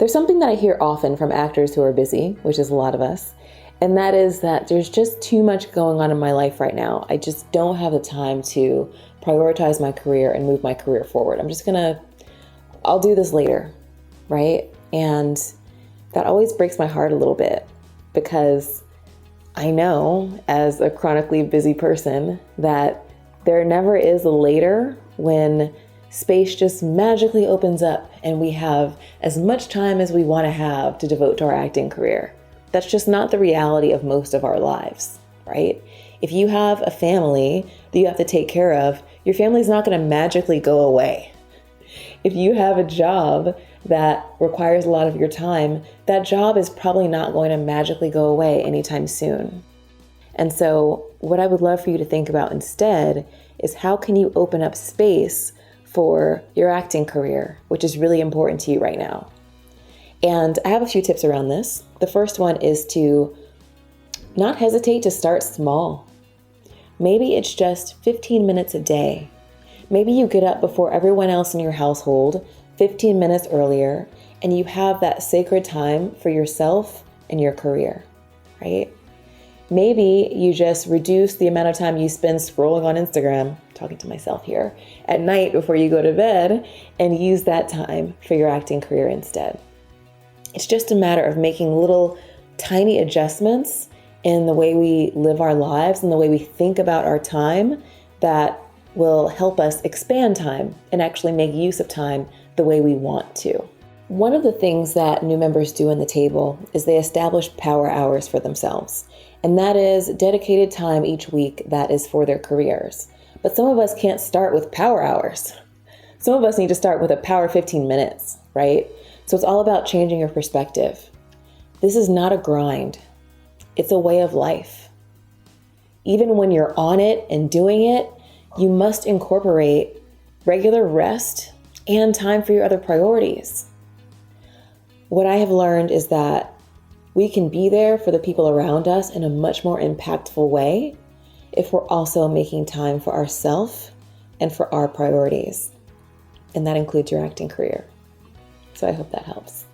There's something that I hear often from actors who are busy, which is a lot of us, and that is that there's just too much going on in my life right now. I just don't have the time to prioritize my career and move my career forward. I'll do this later, right? And that always breaks my heart a little bit, because I know as a chronically busy person that there never is a later when space just magically opens up and we have as much time as we want to have to devote to our acting career. That's just not the reality of most of our lives, right? If you have a family that you have to take care of, your family's not going to magically go away. If you have a job that requires a lot of your time, that job is probably not going to magically go away anytime soon. And so what I would love for you to think about instead is, how can you open up space for your acting career, which is really important to you right now? And I have a few tips around this. The first one is to not hesitate to start small. Maybe it's just 15 minutes a day. Maybe you get up before everyone else in your household, 15 minutes earlier, and you have that sacred time for yourself and your career, right? Maybe you just reduce the amount of time you spend scrolling on Instagram, talking to myself here, at night before you go to bed, and use that time for your acting career instead. It's just a matter of making little tiny adjustments in the way we live our lives and the way we think about our time that will help us expand time and actually make use of time the way we want to. One of the things that new members do in the table is they establish power hours for themselves. And that is dedicated time each week that is for their careers. But some of us can't start with power hours. Some of us need to start with a power 15 minutes, right? So it's all about changing your perspective. This is not a grind. It's a way of life. Even when you're on it and doing it, you must incorporate regular rest and time for your other priorities. What I have learned is that we can be there for the people around us in a much more impactful way if we're also making time for ourselves and for our priorities. And that includes your acting career. So I hope that helps.